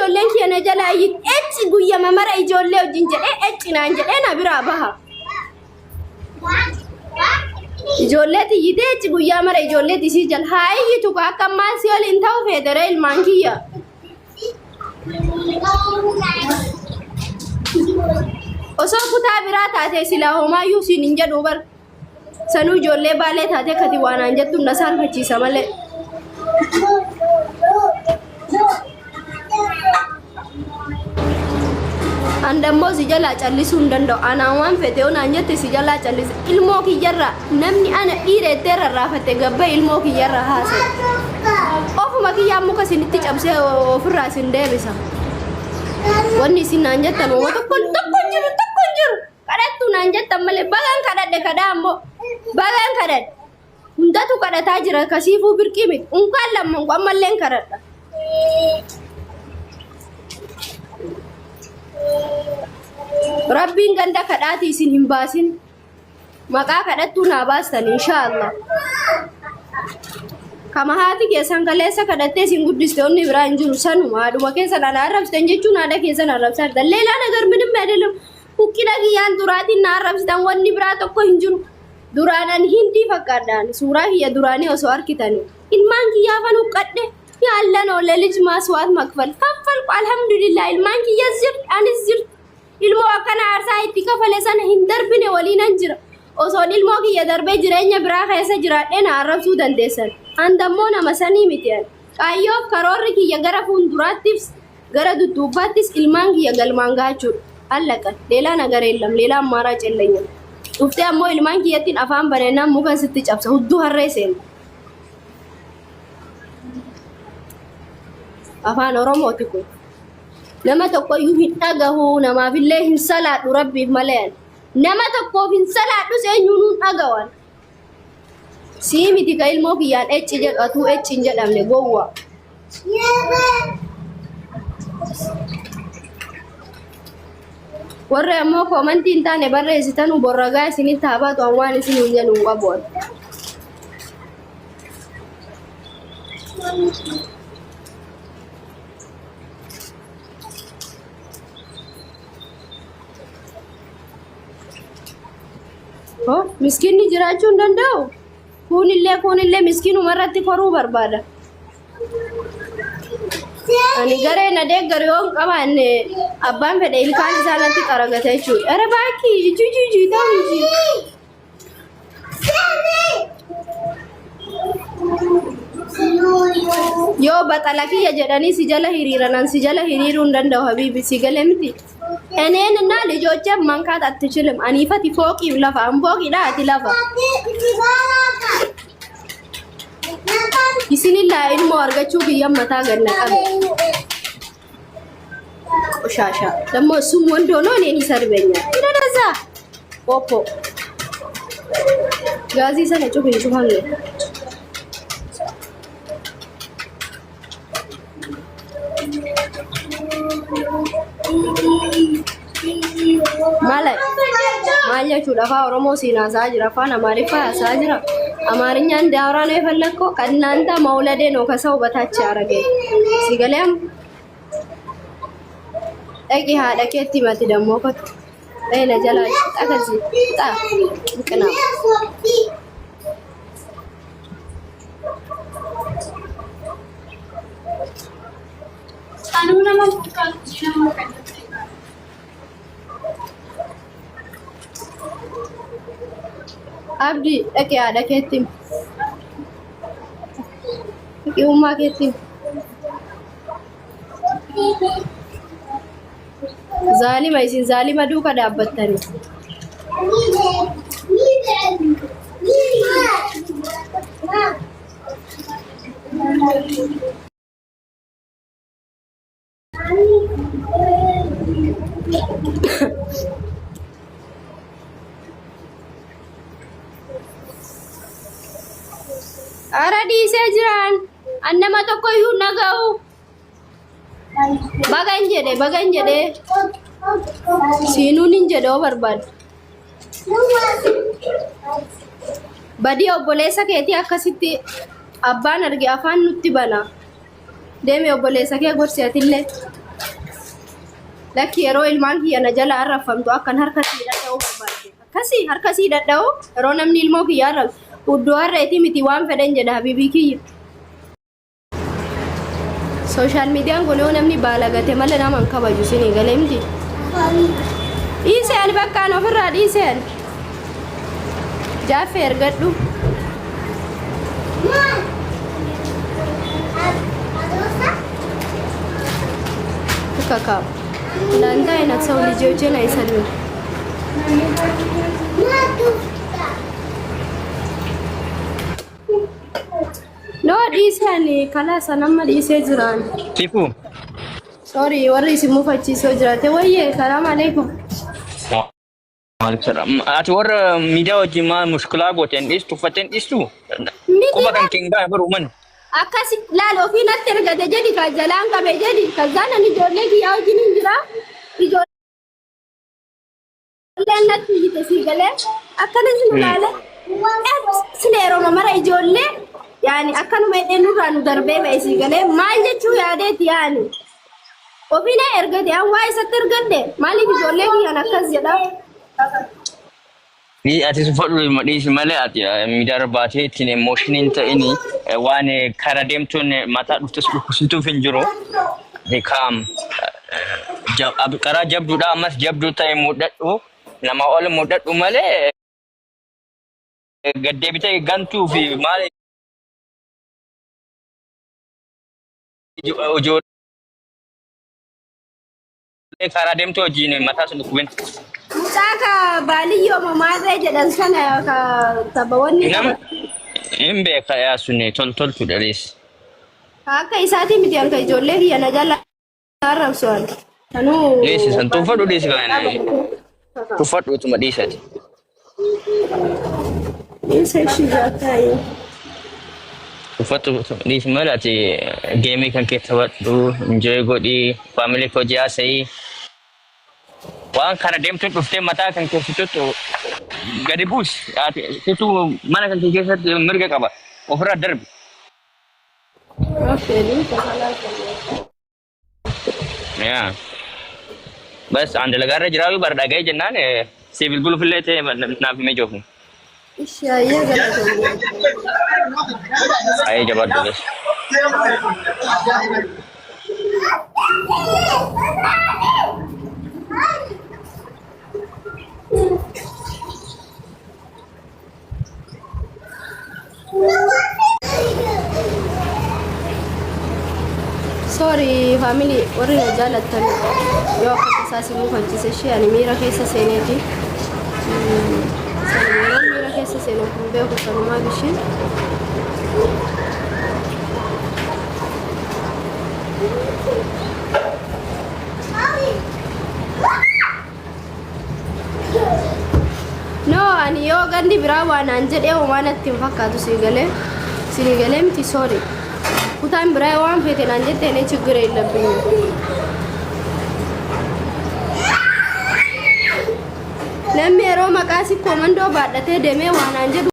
ijoolleen keenya jalaa eci guyyama mara ijoollee wajjin jedhee eci naan jedhee na biraa baha. Ijoollee tiyyitee eci guyyaa mara ijoollee tisii jala haa iyyitu akka ammaan si waliin ta'u feedere ilmaan kiyya. Osoo kutaa biraa taate silaa homaayyuu siin hin jedhu bar sanuu ijoollee baalee taate kati waanaan jettu na saalfachiisa malee. Andammoo si jalaa callisuu hin danda'u. Anaan waan fete onaan jette si jalaa callise. Ilmoo kiyyarra namni ana dhiireettee rarraafate gabbee ilmoo kiyyarra haase. Ofuma kiyyaan muka sinitti cabsee ofirraa sin deebisa. Wanni isin naan jettan uuma tokko jiru. Kadhattu naan jettan malee bagaan kadhadhe kadhaa ammoo bagaan kadhadhe. Hundatu kadhataa jira kasiifuu birqii miti. Unkaan lamman ammallee kadhadha. Rabbiin ganda kadhaati isin hin baasin. Maqaa kadhattuu naa baastan inshaallah. Kama haati keessan kaleessa kadhattee isin guddiste onni biraa hin jiru sanuma haadhuma keessan ana arrabsitan jechuun haadha keessan arrabsitan. Leelaa nagar minim meedalam. Hukkina kiyyaan duraatiin na arrabsitan wanni biraa tokko hin jiru. Duraanan hindi fakkaadhaan suuraa kiyya duraanii osoo arkitanii. Ilmaan kiyyaafan huqqadhe. Yaallan oolle lij maaswaat makfal. Kaffalku alhamdulillah ilmaan kiyyas jirti anis jirti. Ilmoo akkana aarsaa itti kafale sana hin darbine waliinan jira. Osoon ilmoo kiyya darbee jireenya biraa keessa jiraadhee na arrabsuu dandeessan. Andammoo nama sanii miti ani. Qaayyoof karoorri kiyya gara fuulduraattis gara dudduubbaattis ilmaan kiyya galmaan gaachuudha. Allaqan leelaa nagaree lam leelaa ammaaraa cellenya. Dhuftee ammoo ilmaan kiyyattiin afaan bareennaan mukan sitti cabsa hudduu harree seena. Afaan Oromooti kun. Nama tokkoyyuu hin dhagahu namaafillee hin salaadhu rabbiif malee. Nama tokkoof hin salaadhu seenyuun hin dhagawan. Sii miti ka ilmoo kiyyaan ecci jedhatu ecci hin jedhamne gowwa. Warra ammoo koomantii hin taane barreessitan borragaa isinitti haa baatu waan isin hin jedhu hin qabuun. Miskiinni jiraachuu hin danda'u. Kunillee miskiinuma irratti koruu barbaada. Ani garee na deeggaru yoo hin qabaanne abbaan fedhe ilkaan isaa natti qaragata jechuudha. Ara baakii jijjiijii ta'u yoo baxala kiyya jedhanii si jala hiriiranan si jala hiriiruu hin danda'u habiibi si galee miti. Eneen na lijoche mankaat attichilm anifati fooqii lafa ambooqidha ati lafa. Isinillah ilmoo argachuu kiyyan mataa ganna qabe. Qoshasha dammo sum wondoo noo neeni sarbeenya. Ina daza popo. Gaazii sana cufi cufange. Malay Maalya jechuudha afaan Oromoo siinaasaa jira afaan Amaariffaa haasaa jira. Amaarinyaan daawraan eefallakko qannaanta mawladee noo kasa hubatachi arage. Sigaleem dhaqi haadha keetti mati dammoo kottu. Dheena jalaa akkasi xaa qinaa. Anu nama bukan nama kan. Abdi dhaqi haadha keetti. Dhaqi ummaa keetti. Zaalima isin zaalima duuka dhaabbattani. Ara dhiisee jiran annama tokko iyyuu naga'u. Bagan jedhe siinuun hin jedhe oo barbaadu. Badii obboleessa keetii akkasitti abbaan arge afaan nutti bana. Deemi obboleessa kee gorsi atillee. Lakki yeroo ilmaan kiyya na jala arrafamtu akkan harka sii dadha'uu barbaade. Akkasii harka sii dadha'uu yeroo namni ilmoo kiyya arrabsu. Uddoo harreetii miti waan fedhan jedha habibii kiyya. Social media kun yoo namni baalagate malee nama hin kabaju sinii galee miti. Dhiiseen bakkaan ofirraa dhiiseen. Jaaffee ergadhu. Kakak. Lantai enak ሰው ልጆችን አይሰሉም። No disani kala sanamma dise jiran. Tipu. Sorry, warri simu fachiisoo jiraate wayye salaam alaykum. Waalaikumsalam. Ati warra miidiyaa wajjin maal mushkilaa gooteen dhiistu uffateen dhiistu? Quba kan keenyaa baruuman. Akkasi laal ofii natti ergate jedhi kan jalaan qabe jedhi kazaan ani ijoollee kiyyaa wajjin hin jira. Ijoolleen natti hidhe sii galee akkana sin ilaale. Sileeroma mara ijoollee yaani akkanuma hidhee nurraa nu darbee ba'e sii galee maal jechuu yaadeeti yaani. Ofiin ergate an waa isatti ergadde maaliif ijoollee kiyyaan akkas jedha. Ni ati sufadhu madhiisi malee ati miidiyaa baatee ittiin emoshiniin ta'ini waan kara deemtuun mataa dhuftes dhukkubsituuf hin jiru. Kaam karaa jabduudha ammas jabduu ta'e mudhadhu nama ol mudhadhu malee gaddeebitee gantuu fi maal ijoollee karaa deemtu wajjin mataa sun dhukkubin. Mucaa baaliyyoo mamaazee jedhan sana taphawanni hin beeka yaasune toltu dhalis. Akka isaatii miti anka ijoollee kiyya na jala arrabsuun. Tanuu. Dhiisi san tuffadhu dhiisi kana. Tuffadhu utuma dhiisati. Dhiisa ishii jaataayi. Tuffadhu dhiisi malee ati geemii kan keessa taphadhu enjoy godhi faamilii koo jaasii. Waan kana deemtuun dhuftee mataa kan keessattu gadi buus situ mana kan keessatti mirga qaba ofirraa darbi. Yeah. Bas anda lagarra jiraatu bar dhaga'ee jennaan si bilbiluuf illee ta'e naaf himee joofu. Ishaayyee galatoomne. Ayee jabaadhu bas. Sorry family warri na jaalatan yoo akka tasaa simuu faccise ishee ani miira keessa seeneeti. Yeroo miira keessa seenu kun beeku sanumaa bisheen. No ani yoo gandi biraa waan an jedhee waan itti fakkaatu si galee miti sorry. Kutaan biraa waan fete naan jettee ne chigire illabbiin. Namni yeroo maqaa si komandoo baadhatee deemee waan an jedhu